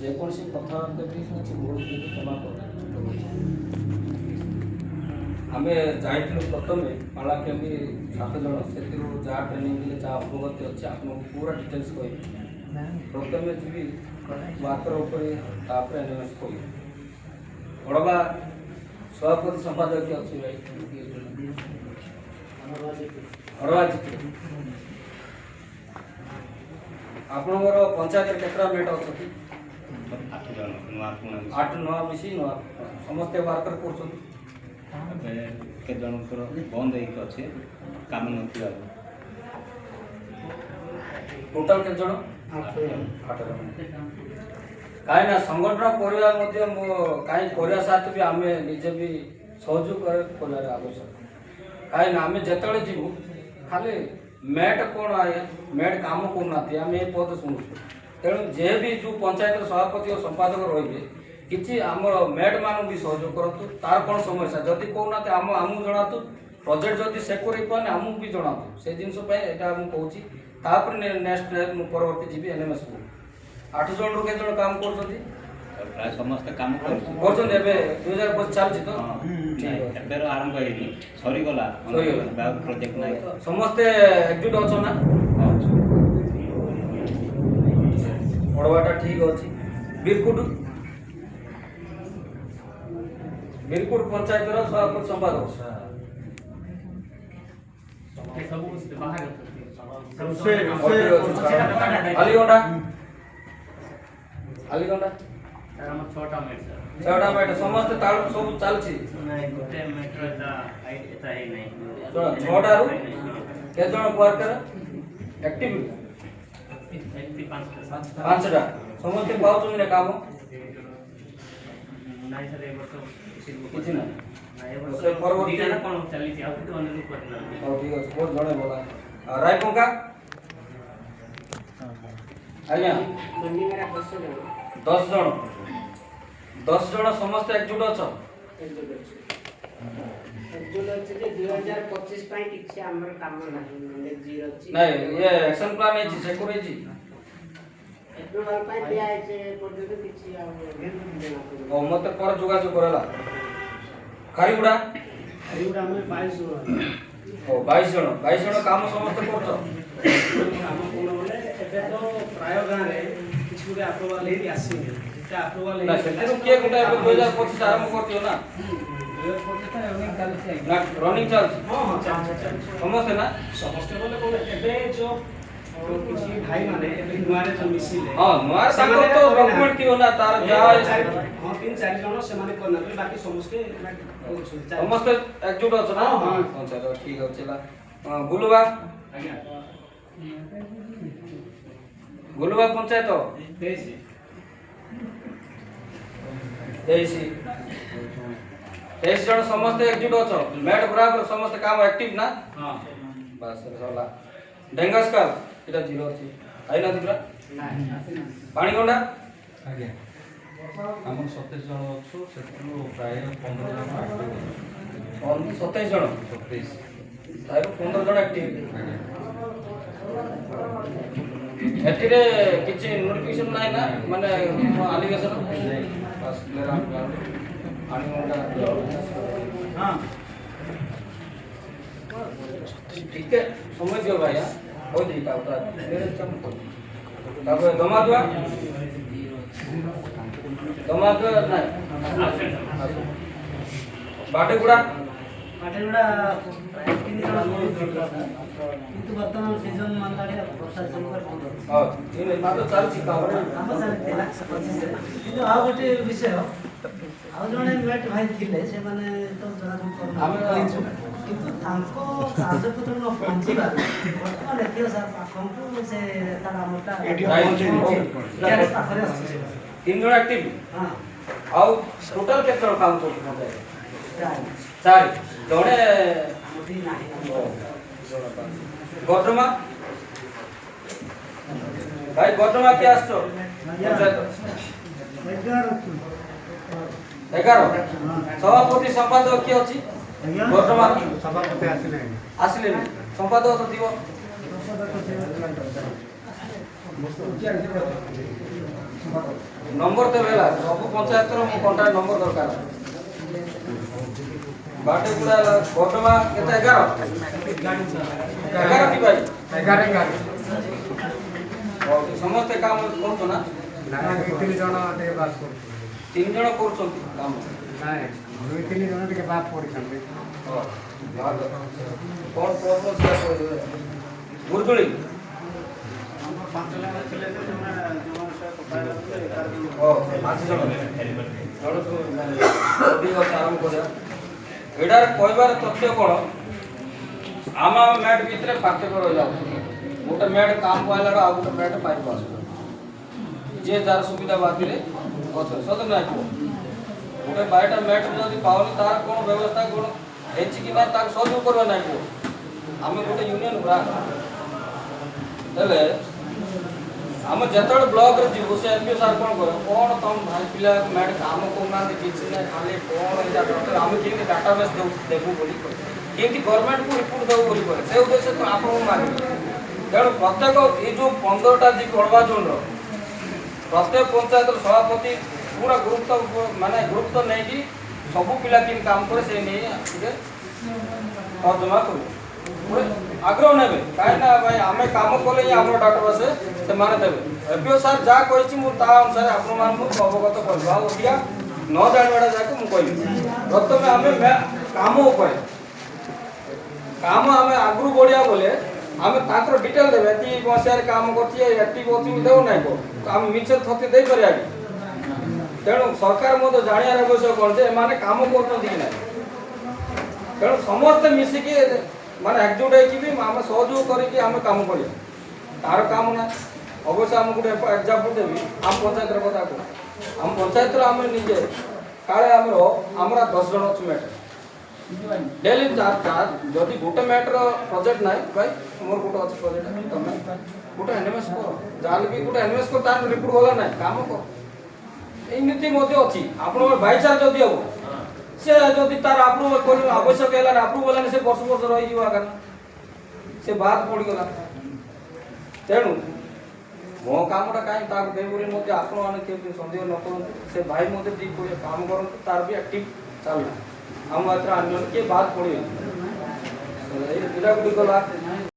ଯେକୌଣସି କଥାବାର୍ତ୍ତା ବି କିଛି ଭୁଲ ଯଦି କ୍ଷମା ଆମେ ଯାଇଥିଲୁ ପ୍ରଥମେ ପାଳାକେଣ୍ଡି 7 ଜଣ ସେଥିରୁ ଯାହା ଟ୍ରେନିଂ ଦେଲେ ଯାହା ଅବଗତି ଅଛି ଆପଣଙ୍କୁ ପୁରା ଡିଟେଲ୍ସ କହିବି। ପ୍ରଥମେ ଯିବି ୱାର୍କର ଉପରେ ତାପରେ ଏନଏମଏସ୍ କହିବି। ବଡ଼ବା ସଭାପତି ସମ୍ପାଦକ ଅଛି ଭାଇ ଆପଣଙ୍କର ପଞ୍ଚାୟତରେ କେତେଟା ମେଟ୍ ଅଛନ୍ତି? 8-9 ମିଶି ସମସ୍ତେ ୱାର୍କର କରୁଛନ୍ତି। କେତେ ଜଣଙ୍କର ବନ୍ଦ ହେଇକି ଅଛି କାମ ନଥିବା ଟୋଟାଲ କେତେ ଜଣ? 8 ଜଣ। କାହିଁକି ନା ସଂଗଠନ କରିବା ମଧ୍ୟ କାହିଁ କରିବା ସାଥ ବି ଆମେ ନିଜେ ବି ସହଯୋଗ କରିବାର ଆବଶ୍ୟକ। କାହିଁକି ନା ଆମେ ଯେତେବେଳେ ଯିବୁ ଖାଲି ମେଟ୍ କ'ଣ ଆଜ୍ଞା ମେଟ୍ କାମ କରୁନାହାନ୍ତି ଆମେ ଏ ପଦ ଶୁଣୁଛୁ। ତେଣୁ ଯେ ବି ଯେଉଁ ପଞ୍ଚାୟତର ସଭାପତି ଓ ସମ୍ପାଦକ ରହିବେ କିଛି ଆମର ମେଟ୍ ମାନଙ୍କୁ ବି ସହଯୋଗ କରନ୍ତୁ। ତାର କ'ଣ ସମସ୍ୟା ଯଦି କହୁନାହାନ୍ତି ଆମକୁ ଜଣାନ୍ତୁ। ପ୍ରୋଜେକ୍ଟ ଯଦି ସେ କରିପାରୁନି ଆମକୁ ବି ଜଣାନ୍ତୁ। ସେ ଜିନିଷ ପାଇଁ ଏଇଟା ମୁଁ କହୁଛି। ତାପରେ ନେକ୍ସଟ ମୁଁ ପରବର୍ତ୍ତୀ ଯିବି ଏନଏମଏସ୍କୁ। 8 ଜଣରୁ କେତେ ଜଣ କାମ କରୁଛନ୍ତି? ପ୍ରାୟ ସମସ୍ତେ କାମ କରୁଛନ୍ତି। ଏବେ 2025 ଚାଲିଛି ତ ଏବେ ଆରମ୍ଭ ହେଇନି ସରିଗଲା ପ୍ରୋଜେକ୍ଟ ନାହିଁ। ସମସ୍ତେ ଏକଜୁଟ ଅଛ ନା? ପଢ଼ବାଟା ଠିକ୍ ଅଛି। ବିରକୁଟ ପଞ୍ଚାୟତର ସଭାପତି ସମ୍ପାଦକ ଆଲିଗଣ୍ଡା 6ଟା ମେଟ୍ ସମସ୍ତେ ତାଳୁ ସବୁ ଚାଲିଛି। 6ଟାରୁ କେତେ ଜଣ ୱାର୍କର ଆକ୍ଟିଭ? 5ଟା ସମସ୍ତେ ପାଉଛନ୍ତି ନା କାମ? କିଛି ନାହିଁ। ପରବର୍ତ୍ତୀ ଠିକ୍ ଅଛି ବହୁତ ଜଣେ ବୋଲା ରାୟପଙ୍କା ଆଜ୍ଞା 10 ଜଣ ସମସ୍ତେ ଏକଜୁଟ ଅଛ? 2025 ପାଇଁ କିଛି ଆମର କାମ ନାହିଁ ନାଇଁ ଇଏ ଆକ୍ସନ ପ୍ଲାନ୍ ହେଇଛି ସେ ହେଇଛି ଏପ୍ରିଲ ପାଇଁ ଦିଆ ହେଇଛି ପର୍ଯ୍ୟନ୍ତ କିଛି ଆଉ ମତେ ପରେ ଯୋଗାଯୋଗ କରାଲା। ଖାରିଗୁଡ଼ା ଆମେ 22 ଜଣ କାମ ସମସ୍ତେ କରୁଛ? କାମ କୋଣ ବୋଲେ ଏବେ ତ ପ୍ରାୟ ଗାଁରେ କିଛି ଗୋଟେ ଆପ୍ରୁଭାଲ ହେଇକି ଆସିନି। ସେଟା ଆପ୍ରୁଭାଲ ନା ସେଥିରୁ କିଏ ଗୋଟେ ଏବେ 2025 ଆରମ୍ଭ କରିଥିବ ନା? ରନିଂ ଚାଲିଛି ସମସ୍ତେ ନା? ସମସ୍ତେ ବୋଲେ କୋଣ ଏବେ ଯୋଉ କିଛି ଭାଇ ମାନେ ଏବେ ନୂଆରେ ଯୋଉ ମିଶିଲେ ନୂଆ ତାଙ୍କର ତ ଡକୁମେଣ୍ଟ ଥିବ ନା ତାର ଯାହା 3-4 ଜଣ ସେମାନେ କରିନାହାନ୍ତି ବାକି ସମସ୍ତେ ସମସ୍ତେ ଏକଜୁଟ ଅଛ ନା? ଚलो ଠିକ୍ ଅଛି ହେଲା। ଗୁଲୁବା ପଞ୍ଚାୟତ 23 ଜଣ ସମସ୍ତେ ଏକଜୁଟ ଅଛ? ମେଟ୍ ବରାବର ସମସ୍ତେ କାମ ଆକ୍ଟିଭ ନା? ବାସ୍ ହେଲା। ଡେଙ୍ଗାସ୍କାଲ এটা 0 ଅଛି ଆଇନା ଦିବ୍ରା ପାଣିଗଣ୍ଡା ଆଜ୍ଞା ଆମର 27 ଜଣ ଅଛୁ ସେଥିରୁ ପ୍ରାୟ 15 ଜଣ ଆକ୍ଟିଭ 27 ଜଣ 27 ତାର 15 ଜଣ ଆକ୍ଟିଭ। ଆଜ୍ଞା ଏଥିରେ କିଛି ନୋଟିଫିକେସନ ନାହିଁ ନା ମାନେ ଆଲିଗେସନ ବାସ୍ ପାଣିଗଣ୍ଡା ठीक है समझ गयो भाई हो जाएगा उतना मेरे चम तब दमादुआ नहीं बाटेगुड़ा ପାଠଗୁଡ଼ା 3 ଜଣ କିନ୍ତୁ ବର୍ତ୍ତମାନ ସିଜନ ମାନ୍ଦାରେ ବର୍ଷା ଜମରେ हां तीन मात्र ଚାଲିଛି କାମ ଚାଲିଥିଲା 25 ରେ। କିନ୍ତୁ ଆଉ ଗୋଟେ ବିଷୟ ଆଉ ଜଣେ ମେଟ୍ ଭାଇ ଥିଲେ ସେମାନେ ତ ଯୋଗାଯୋଗ ଆମେ କହିଛୁ କିନ୍ତୁ ତାଙ୍କ କାଗଜପତ୍ର ନ ପହଞ୍ଚିବା ବର୍ତ୍ତମାନ ଏଥିର ସାର୍ ପାଖକୁ ସେ ତାର ଆମଟା ପାଖରେ ଅଛି 3 ଜଣ ଆକ୍ଟିଭ। ହଁ ଆଉ ଟୋଟାଲ କେତେ ଜଣ କାମ କରୁଛନ୍ତି? 4 ଜଣେ ଗର୍ଦମା भाई गौतमा क्या आसो 11 सभापति संपादक किए अछि ବର୍ତ୍ତମାନ ସଭାପତି ଆସିଲେଣି। ଆସିଲେନି ସମ୍ପାଦକ ତ ଥିବ ନମ୍ବର ଦେବେ ହେଲା ସବୁ ପଞ୍ଚାୟତର ମୋ କଣ୍ଟାକ୍ଟ ନମ୍ବର ଦରକାର ବାଟେଗୁଡ଼ା ବର୍ତ୍ତମାନ କେତେ 11 କି ଭାଇ 11 ସମସ୍ତେ କାମ କରୁଛ ନା ନାଇଁ 2-3 ଜଣ ଟିକେ ବାସ୍ କରୁଛନ୍ତି। 3 ଜଣ କରୁଛନ୍ତି କାମ ନାଇଁ 2-3 ଜଣ ଟିକେ ବାଦ ପଡ଼ିଛନ୍ତି। କଣ ପ୍ରୋବ୍ଲେମ ସେୟା କହିଦେବେ ଗୁରୁଜୁଳି ପାଞ୍ଚ ଜଣ ଥିଲେ ଯେ ସେମାନେ କଥା ହେଉଥିଲେ 5 ଜଣ ଅଧିକ ଆରମ୍ଭ କରିବା ଏଇଟାରେ କହିବାର ତଥ୍ୟ କ'ଣ ଆମେ ମ୍ୟାଟ୍ ଭିତରେ ପାର୍ଥକ୍ୟ ରହିଯାଉଛି ଗୋଟେ ମ୍ୟାଟ୍ କାମ ପାଇଲା ଆଉ ଗୋଟେ ମ୍ୟାଟ୍ ପାଇପ ଆସୁଛି ଯିଏ ଯାହାର ସୁବିଧା ବାତିରେ ଅଛନ୍ତି ସତ ନାଇଁ କୁହ ଗୋଟେ ବାଇଟା ମ୍ୟାଟ୍ ଯଦି ପାଉନି ତାର କ'ଣ ବ୍ୟବସ୍ଥା କ'ଣ ହେଇଛି କି ନା ତାକୁ ସହଯୋଗ କରିବା ନାଇଁ କୁହ ଆମେ ଗୋଟେ ୟୁନିୟନ ପୁରା ହେଲେ ଆମେ ଯେତେବେଳେ ବ୍ଲକରେ ଯିବୁ ସେ ଏମ୍ପି ସାର୍ କ'ଣ କରିବ କ'ଣ ତମ ଭାଇ ପିଲା ମ୍ୟାଟ୍ କାମ କରୁନାହାନ୍ତି କିଛି ନାହିଁ ଖାଲି କ'ଣ ଏଇଟା ଦରକାର ଆମେ କେମିତି ଡାଟାବେସ୍ ଦେବୁ ବୋଲି କେମିତି ଗଭର୍ଣ୍ଣମେଣ୍ଟକୁ ରିପୋର୍ଟ ଦେବୁ ବୋଲି କରେ ସେ ଉଦ୍ଦେଶ୍ୟ ତ ଆପଣଙ୍କୁ ମାଗିବେ ତେଣୁ ପ୍ରତ୍ୟେକ ଏଇ ଯେଉଁ 15ଟା ଜି କଡ଼ବା ଜୋନ୍ର ପ୍ରତ୍ୟେକ ପଞ୍ଚାୟତର ସଭାପତି ପୁରା ଗୁରୁତ୍ୱ ନେଇକି ସବୁ ପିଲା କେମିତି କାମ করে ସେ ନେଇ ଟିକେ ତର୍ଜମା କରିବେ ଆଗ୍ରହ ନେବେ କାହିଁକି ନା ଭାଇ ଆମେ କାମ କଲେ ହିଁ ଆମର ଡାଟାବେସ୍ ସେମାନେ ଦେବେ ଏପିଓ ସାର୍ ଯାହା କହିଛି ମୁଁ ତା ଅନୁସାରେ ଆପଣମାନଙ୍କୁ ଅବଗତ କରିବି ଆଉ ଅଧିକା ନ ଜାଣିବାଟା ଯାକ ମୁଁ କହିବି ପ୍ରଥମେ ଆମେ କାମ ଉପରେ କାମ ଆମେ ଆଗରୁ ବଢ଼ିଆ ବୋଲେ ଆମେ ତାଙ୍କର ଡିଟେଲ ଦେବେ ଏତିକି ମସିହାରେ କାମ କରୁଛି ଏତିକି ଅଛି ଦେଉ ନାହିଁ ଆମେ ମିଛରେ ଥତି ଦେଇପାରିବା କି ତେଣୁ ସରକାର ମଧ୍ୟ ଜାଣିବାର ଆବଶ୍ୟକ କ'ଣ ଯେ ଏମାନେ କାମ କରୁଛନ୍ତି କି ନାହିଁ ତେଣୁ ସମସ୍ତେ ମିଶିକି ମାନେ ଏକଜୁଟ ହେଇକି ବି ଆମେ ସହଯୋଗ କରିକି ଆମେ କାମ କରିବା ତାର କାମ ନା ଅବଶ୍ୟ ଆମେ ଗୋଟେ ଏକ୍ଜାମ୍ପଲ୍ ଦେବି ଆମ ପଞ୍ଚାୟତର କଥା କୁହ ଆମ ପଞ୍ଚାୟତର ଆମେ ନିଜେ କାଳେ ଆମର 10 ଜଣ ଅଛୁ ମ୍ୟାଟ୍ ଡେଲି ଯଦି ଗୋଟେ ମ୍ୟାଟ୍ର ପ୍ରୋଜେକ୍ଟ ନାହିଁ ଭାଇ ମୋର ଗୋଟେ ଅଛି ପ୍ରୋଜେକ୍ଟ ତମେ ଗୋଟେ ଏନଏମଏସ୍ କର ଯାହାହେଲେ ବି ଗୋଟେ ଏନଏମଏସ୍ କର ତାର ରିପୋର୍ଟ ଗଲା ନାହିଁ କାମ କର ଏମିତି ମଧ୍ୟ ଅଛି ଆପଣଙ୍କର ଭାଇଚାରା ଯଦି ହବ ସେ ଯଦି ତାର ଆପ୍ରୁଭାଲ କରି ଆବଶ୍ୟକ ହେଲା ଆପ୍ରୁଭାଲ ହେଲେ ସେ ବର୍ଷ ରହିଯିବ ଆକାର ସେ ବାଦ ପଡ଼ିଗଲା ତେଣୁ ମୋ କାମଟା କାହିଁ ତାକୁ ଦେବି ବୋଲି ମଧ୍ୟ ଆପଣମାନେ କେମିତି ସନ୍ଦେହ ନ କରନ୍ତୁ ସେ ଭାଇ ମଧ୍ୟ ଠିକ୍ କରି କାମ କରନ୍ତୁ ତାର ବି ଆକ୍ଟିଭ ଚାଲୁ ଆମ ଏଥିରେ ଅନ୍ୟ କିଏ ବାଦ ପଡ଼ିବେ ଏଇ ପିଲାଗୁଡ଼ିକ ଗଲା